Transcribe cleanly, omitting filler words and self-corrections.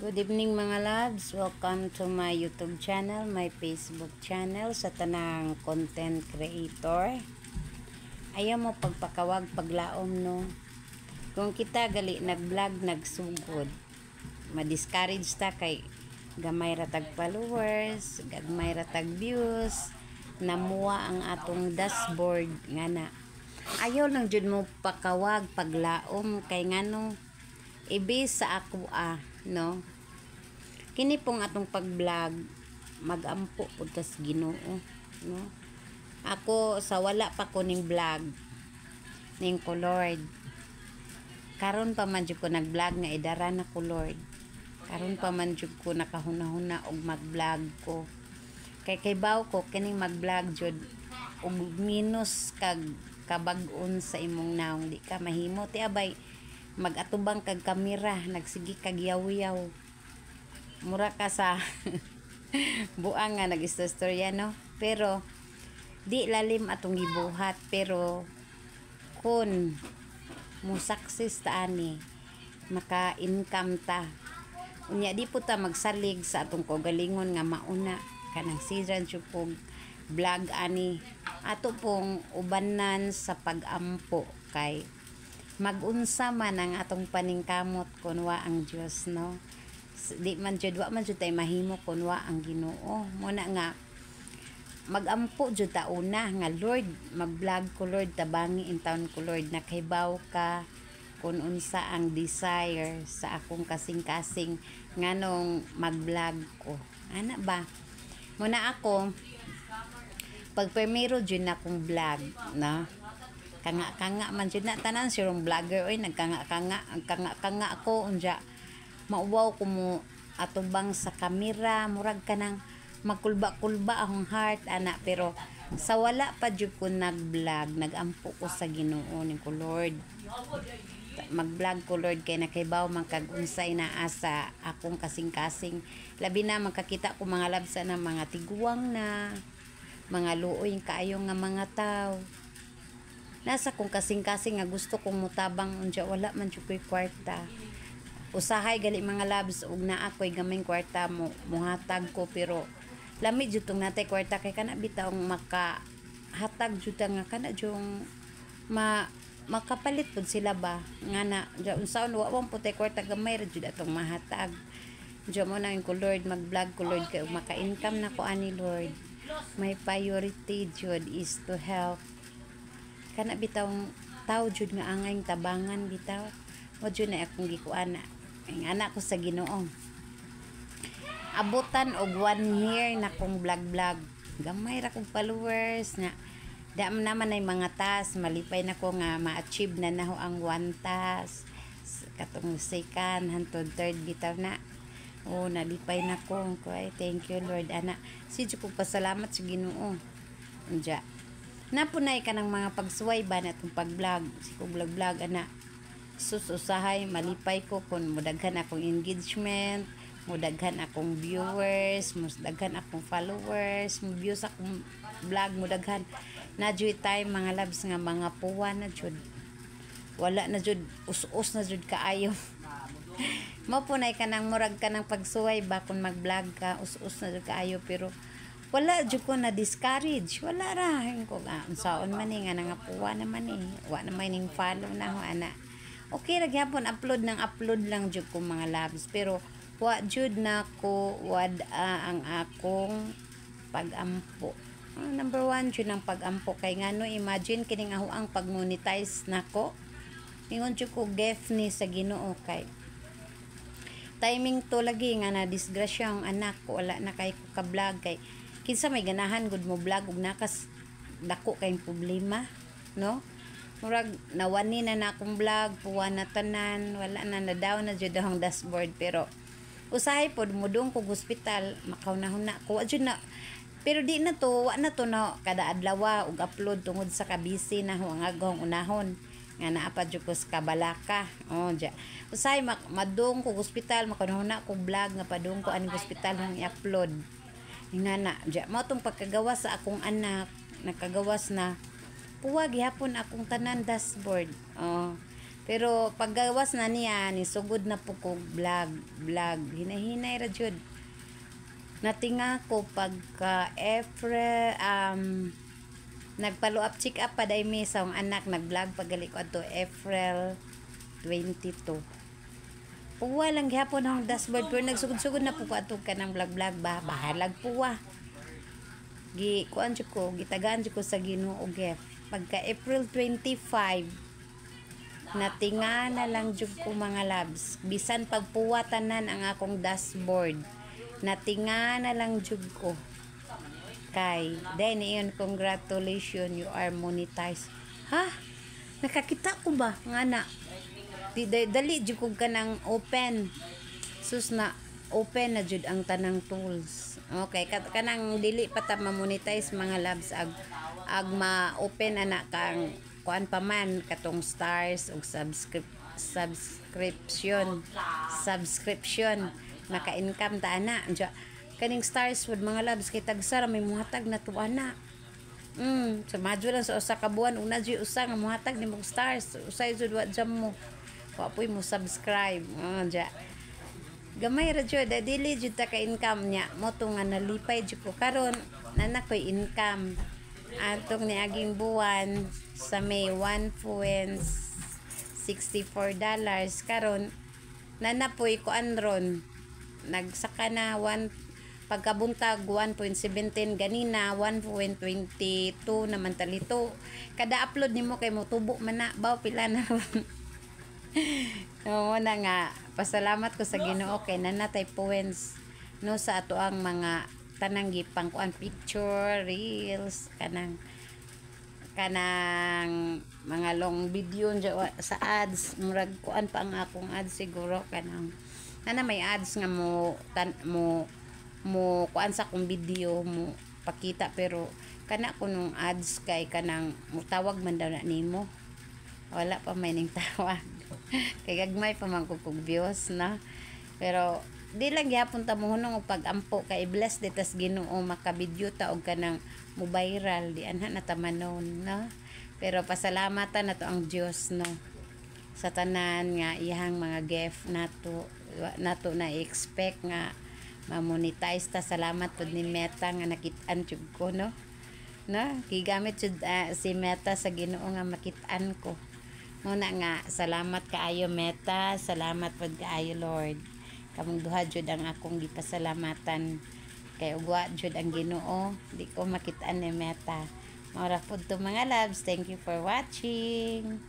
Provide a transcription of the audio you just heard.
Good evening mga loves. Welcome to my YouTube channel, my Facebook channel sa tanang content creator. Ayaw mo pagpakawag paglaom no. Kung kita gali nag-vlog nagsugod, ma-discourage ta kay gamay ratag followers, gamay ratag views, namuwa ang atong dashboard nga na. Ayaw lang jud mo pakawag paglaom kay ngano ibi sa ako no. Kini pong atong pag-vlog magampo pud tas Ginoo no. Ako sa wala pa ko ning vlog ning ko Lord. Karon pa man jud ko nag-vlog nga idara na ko Lord. Karon pa man jud ko nakahuna-huna og mag-vlog ko. Kay baw ko kining mag-vlog jud og minus kag kabag-on sa imong naong di ka mahimo ti abay mag-atubang kag kamera nagsigi kag yaw-yaw mura ka sa buang nga nag-istorya no, pero di lalim atong gibuhat, pero kun mo success ta ani maka-income ta unya di po ta magsalig sa atong kaugalingon nga mauna kanang season jud pog vlog ani ato pong ubanan sa pag-ampo kay magunsa man ang atong paningkamot kunwa ang Dios no. Di man jud wa man jud tay mahimo kunwa ang Ginoo. Muna nga magampo jud ta una nga Lord, mag-vlog ko Lord, tabangi in town ko Lord, nakahibaw ka kun unsa ang desire sa akong kasing-kasing nganong mag-vlog ko. Ana ba? Muna ako pag primero jud na akong vlog na kanga man jud na tanan sirong vlogger oy nagkanga ako unja mauwaw ko mo atubang sa kamera murag kanang magkulba-kulba akong heart ana, pero sa wala pa jud ko nag-vlog nagampo ko sa Ginoo ning ko Lord, mag-vlog ko Lord kay nakaibaw man kag unsay naa sa akong kasing-kasing, labi na makakita ko mga labsa na mga tiguwang na mga luoy kaayo nga mga tawo nasa kong kasing-kasing nga gusto kong mutabang unja wala man jud ko'y kwarta. Usahay gali mga labs ug naa ko'y gamay kwarta mo muhatag ko, pero lami jud tong natay kwarta kay kana bitawng makahatag jud nga kana jung makapalit pud sila ba nga na unsaon wa wang putay kwarta gamay ra jud atong mahatag. Diyo mo na ko Lord, mag-vlog ko Lord kay maka-income na ko ani Lord. My priority jud is to help kana bitawng tao jud nga angay tabangan bitaw mo jud na akong gikuana ang anak ko sa Ginoo. Abutan og 1 year na kong vlog gamay ra kong followers nga da naman ay mga task malipay na ko nga ma-achieve na naho ang 1 task katong second hantod third bitaw na nalipay na ko kay thank you Lord ana sidyo ko pasalamat sa Ginoo unja napunay ka ng mga pagsuway ba na itong pag-vlog si kong vlog ana sususahay malipay ko kung mudaghan akong engagement, mudaghan akong viewers, mudaghan akong followers, views akong vlog mudaghan na jud time mga labs nga mga puwa na jud wala na jud us-us na jud kaayo mapunay ka ng murag ka ng pagsuway ba kung mag-vlog ka us-us na jud kaayo, pero wala jud ko na discourage wala ra ko unsaon man nga nangapuwa naman wa naman ning follow na ho ana okay ra gyapon upload lang jud ko mga labs, pero wa jud na ko wad ang akong pag-ampo. Number 1 jud ang pag-ampo kay ngano imagine kining aho ang pag-monetize nako ingon jud ko gift ni sa Ginoo kay timing to lagi nga na disgrasya ang anak ko wala na kay ko ka-vlog kay kinsa may ganahan gud mo vlog ug nakas dako kay problema no, murag nawani na akong vlog puwa na tanan wala na nadaw na jud ang dashboard, pero usahay pod mudong kog hospital makaunahuna ko jud na, pero di na to wa na to na kada adlaw og upload tungod sa kabisi na ho ang agong unahon nga naa pa jud ko sa Kabalaka usahay madung kog hospital makaunahuna kog vlog nga padung ko aning hospital hang i-upload nga na mo tong pagkagawas sa akong anak nakagawas na puwag yapon akong tanan dashboard Pero paggawas na niya ni sugod na po ko vlog hinahinay ra jud. Natinga ko pagka April nagpalo up check up pa day mi sa akong anak nag-vlog pagali ko adto April 22. Puwa lang gihapon ang dashboard pero nagsugod-sugod na po ko ato kanang vlog ba bahalag puwa. Kuan jud ko gitagaan jud ko sa Ginoo gef. Pagka April 25 natinga na lang jud ko mga labs. Bisan pagpuwa tanan ang akong dashboard. Natinga na lang jud ko. Kay then iyon congratulations you are monetized. Ha? Nakakita ko ba nga na? Dali jud ko kanang open. Sus na open na jud ang tanang tools. Okay, kanang dili pa ta ma-monetize mga labs ag ma-open ana kang kuan pa man katong stars ug subscription naka-income ta ana. Kaning stars would mga labs kay tagsara may muhatag na to ana. So madyo lang sa usa ka buwan una jud usa nga muhatag nimong stars. Usay jud wa jam mo. Wa poy mo subscribe. Gamay ra jud dili jud ta ka income nya mo to nga nalipay jud ko karon nanak koy income. Atong niaging buwan sa May $1.64 karon nanapoy ko anron nagsaka na pagkabuntag 1.17 ganina 1.22 naman talito kada upload nimo kay mo tubo man na baw pila na no na nga pasalamat ko sa Ginoo kay nanatay points no sa ato ang mga tanang gipang kuan picture reels kanang mga long video sa ads murag kuan pa ang akong ads siguro kanang may ads nga mo kuan sa akong video mo pakita pero kana kunong ads kay kanang mutawag man daw na nimo wala pa may ning tawag kay gagmay pa man kog views na pero di lang gyapon ta mohunong og pag-ampo kay bless ditas Ginoo makabidyo ta og kanang mo viral di anha na tamanon no pero pasalamatan nato ang Dios no sa tanan nga iyang mga gift nato na expect nga ma-monetize ta salamat pud ni Meta nga nakit-an jud ko no gigamit jud si Meta sa Ginoo nga makit-an ko muna nga salamat kaayo Meta salamat pud kaayo Lord kamong duha jud ang akong gipasalamatan kay ugwa jud ang Ginoo di ko makit-an ni Meta mara pud to mga loves thank you for watching.